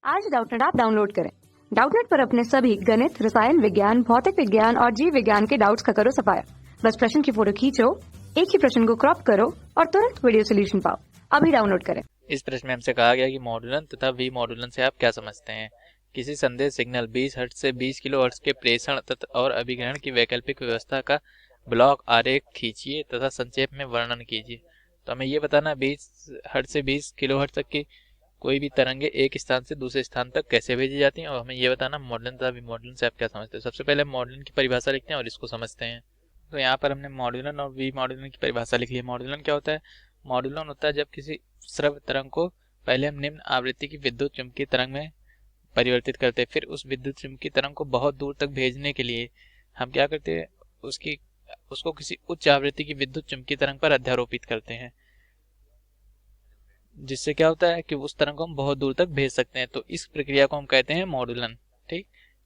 आज Doubtnut app download करें। Doubtnut पर अपने सभी गणित, रसायन विज्ञान, भौतिक विज्ञान और जीव विज्ञान के डाउट्स का करो सफाया। बस प्रश्न की फोटो खींचो, एक ही प्रश्न को क्रॉप करो और तुरंत वीडियो सोल्यूशन पाओ। अभी डाउनलोड करें। इस प्रश्न में हमसे कहा गया कि मॉड्यूलन तथा वी मॉड्यूलन से आप क्या समझते हैं। किसी संदेश सिग्नल 20 हर्ट्ज से 20 किलो हर्ट्ज के प्रेषण तथा और अभिग्रहण की वैकल्पिक व्यवस्था का ब्लॉक आरेख खींचिए तथा संक्षेप में वर्णन कीजिए। तो हमें ये बताना 20 हर्ट्ज से 20 किलो हर्ट्ज तक की कोई भी तरंगे एक स्थान से दूसरे स्थान तक कैसे भेजी जाती हैं, और हमें ये बताना मॉड्यूलन तथा वी मॉड्यूलन से आप क्या समझते हैं। सबसे पहले मॉड्यूलन की परिभाषा लिखते हैं और इसको समझते हैं। तो यहाँ पर हमने मॉड्यूलन और वी मॉड्यूलन की परिभाषा लिख ली है। मॉड्यूलन क्या होता है? मॉड्यूलन होता है जब किसी श्रव्य तरंग को पहले हम निम्न आवृत्ति की विद्युत चुम्बकीय तरंग में परिवर्तित करते हैं, फिर उस विद्युत चुम्बकीय तरंग को बहुत दूर तक भेजने के लिए हम क्या करते हैं, उसको किसी उच्च आवृत्ति की विद्युत चुम्बकीय तरंग पर अध्यारोपित करते हैं, जिससे क्या होता है कि उस तरंग को हम बहुत दूर तक भेज सकते हैं। तो इस प्रक्रिया को हम कहते हैं मॉड्यूलन। ठीक,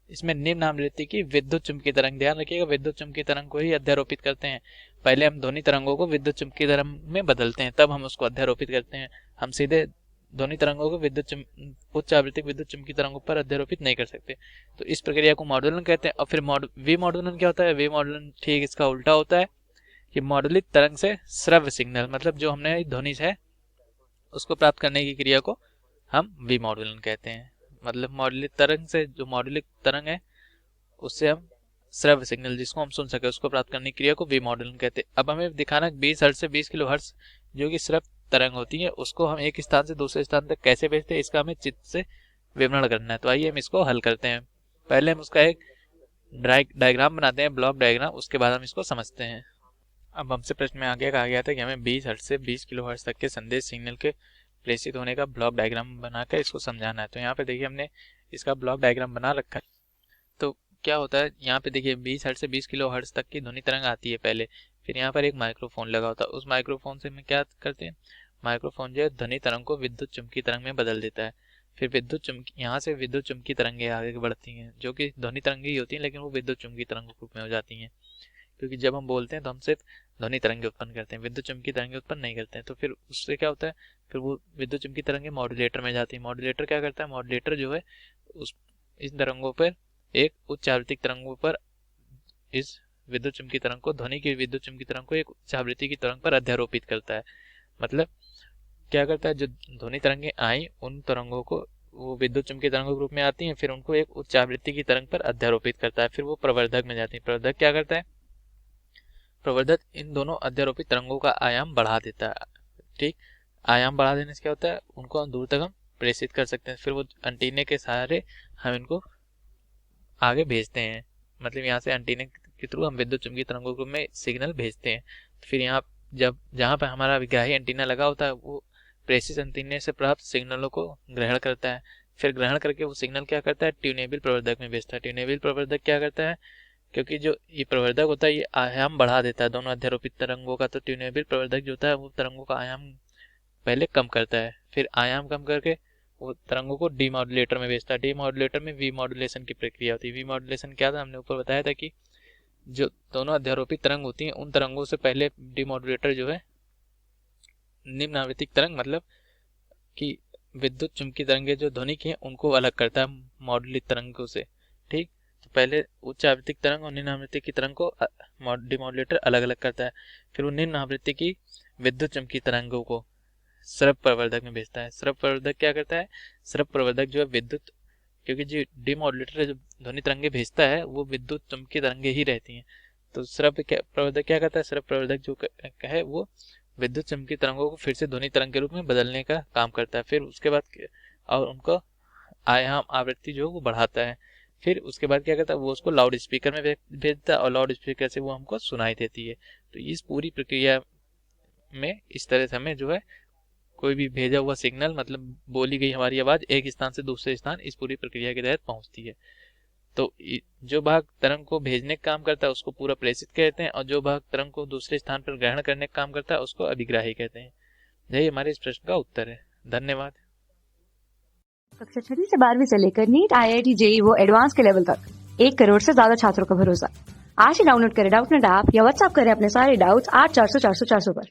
इसमें निम्न आवृत्ति की विद्युत चुम्बकीय तरंग, ध्यान रखिएगा विद्युत चुम्बकीय तरंग को ही अध्यारोपित करते हैं। पहले हम ध्वनि तरंगों को विद्युत चुम्बकीय तरंग में बदलते हैं, तब हम उसको अध्यारोपित करते हैं। हम सीधे ध्वनि तरंगों को उच्च आवृत्ति विद्युत चुम्बकीय तरंगों पर अध्यारोपित नहीं कर सकते। तो इस प्रक्रिया को मॉड्यूलन कहते हैं। और फिर वी मॉड्यूलन क्या होता है? वी मॉड्यूलन ठीक इसका उल्टा होता है कि मॉड्यूलित तरंग से श्रव्य सिग्नल, मतलब जो हमने ध्वनि है उसको प्राप्त करने की क्रिया को हम वी मॉड्यूलन कहते हैं। मतलब मॉड्यूलित तरंग से जो मॉड्यूलित तरंग है उससे हम श्रव्य सिग्नल जिसको हम सुन सके उसको प्राप्त करने की क्रिया को वी मॉड्यूलन कहते हैं। अब हमें दिखाना 20 हर्ट्ज से 20 किलो हर्ट्ज जो कि श्रव्य तरंग होती है उसको हम एक स्थान से दूसरे स्थान तक कैसे भेजते हैं, इसका हमें चित्र से विवरण करना है। तो आइए हम इसको हल करते हैं। पहले हम उसका एक डायग्राम बनाते हैं, ब्लॉक डायग्राम, उसके बाद हम इसको समझते हैं। अब हमसे प्रश्न में आगे कहा गया था कि हमें 20 हर्ट्ज से 20 किलो हर्ट्ज तक के संदेश सिग्नल के प्रेषित होने का ब्लॉक डायग्राम बनाकर इसको समझाना है। तो यहाँ पे देखिए हमने इसका ब्लॉक डायग्राम बना रखा है। तो क्या होता है, यहाँ पे देखिए 20 हर्ट्ज से 20 किलो हर्ट्ज तक की ध्वनि तरंग आती है पहले, फिर यहाँ पर एक माइक्रोफोन लगा होता है। उस माइक्रोफोन से हम क्या करते हैं, माइक्रोफोन जो है ध्वनि तरंग को विद्युत चुम्बकीय तरंग में बदल देता है। फिर यहाँ से विद्युत चुम्बकीय तरंगें आगे बढ़ती हैं जो कि ध्वनि तरंगे ही होती हैं, लेकिन वो विद्युत चुम्बकीय तरंग के रूप में हो जाती हैं। क्योंकि जब हम बोलते हैं तो हम सिर्फ ध्वनि तरंगे उत्पन्न करते हैं, विद्युत चुम्बकीय तरंगे उत्पन्न नहीं करते हैं। तो फिर उससे क्या होता है, फिर वो विद्युत चुम्बकीय तरंगे मॉड्यूलेटर में जाती है। मॉड्यूलेटर क्या करता है, मॉड्यूलेटर जो है इन तरंगों पर एक उच्च आवृत्ति तरंगों पर इस विद्युत चुम्बकीय तरंग को, ध्वनि की विद्युत चुम्बकीय तरंग को एक उच्च आवृत्ति की तरंग पर अध्यारोपित करता है। मतलब क्या करता है, जो ध्वनि तरंगे आई उन तरंगों को वो विद्युत चुम्बकीय तरंगों के रूप में आती हैं, फिर उनको एक उच्च आवृत्ति की तरंग पर अध्यारोपित करता है। फिर वो प्रवर्धक में जाती है। प्रवर्धक क्या करता है, प्रवर्धक इन दोनों अध्यारोपित तरंगों का आयाम बढ़ा देता है। ठीक, आयाम बढ़ा देने से क्या होता है, उनको हम दूर तक हम प्रेषित कर सकते हैं। फिर वो एंटीने के सहारे हम इनको आगे भेजते हैं। मतलब यहाँ से एंटीने के थ्रू हम विद्युत चुम्बकीय तरंगों के रूप में सिग्नल भेजते हैं। फिर यहाँ जहाँ पर हमारा विग्राही एंटीना लगा होता है वो प्रेषित एंटीने से प्राप्त सिग्नलों को ग्रहण करता है। फिर ग्रहण करके वो सिग्नल क्या करता है, ट्यूनेबल प्रवर्धक में भेजता है। ट्यूनेबल प्रवर्धक क्या करता है, क्योंकि जो ये प्रवर्धक होता है ये आयाम बढ़ा देता है दोनों अध्यारोपित तरंगों का। तो ट्यूनेबल प्रवर्धक जो होता है वो तरंगों का आयाम पहले कम करता है, फिर आयाम कम करके वो तरंगों को डीमॉड्यूलेटर में भेजता है। डीमॉड्यूलेटर में वी मॉड्यूलेशन की प्रक्रिया होती है। वी मॉड्यूलेशन क्या था, हमने ऊपर बताया था कि जो दोनों अध्यारोपित तरंग होती हैं उन तरंगों से पहले डीमॉड्यूलेटर जो है निम्न आवृत्ति तरंग, मतलब कि विद्युत चुम्बकीय तरंगे जो ध्वनि की हैं उनको अलग करता है मॉड्यूलित तरंगों से। ठीक, तो पहले उच्च आवृत्ति तरंग और निम्न आवृत्ति की तरंग को डीमॉड्यूलेटर अलग अलग करता है। फिर वो निम्न आवृत्ति की विद्युत चुम्बकीय तरंगों को श्रव्य प्रवर्धक में भेजता है। श्रव्य प्रवर्धक क्या करता है, श्रव्य प्रवर्धक जो है विद्युत, क्योंकि जो डीमॉड्यूलेटर जो ध्वनि तरंगे भेजता है वो विद्युत चुम्बकीय तरंगे ही रहती हैं। तो श्रव्य प्रवर्धक क्या करता है, श्रव्य प्रवर्धक जो है वो विद्युत चुम्बकीय तरंगों को फिर से ध्वनि तरंग के रूप में बदलने का काम करता है। फिर उसके बाद और उनको आयाम आवृत्ति जो वो बढ़ाता है। फिर उसके बाद क्या करता है, वो उसको लाउड स्पीकर में भेजता है और लाउड स्पीकर से वो हमको सुनाई देती है। तो इस पूरी प्रक्रिया में इस तरह से हमें जो है कोई भी भेजा हुआ सिग्नल, मतलब बोली गई हमारी आवाज एक स्थान से दूसरे स्थान इस पूरी प्रक्रिया के तहत पहुंचती है। तो जो भाग तरंग को भेजने का काम करता है उसको पूरा प्रेषित कहते हैं, और जो भाग तरंग को दूसरे स्थान पर ग्रहण करने का काम करता है उसको अभिग्राही कहते हैं। यही हमारे इस प्रश्न का उत्तर है। धन्यवाद। कक्षा 6 से 12वीं से लेकर नीट, IIT, JEE वो एडवांस के लेवल तक 1 करोड़ से ज्यादा छात्रों का भरोसा। आज ही डाउनलोड करें डाउटनेट ऐप या व्हाट्सएप करें अपने सारे डाउट्स 8400 400 400 पर।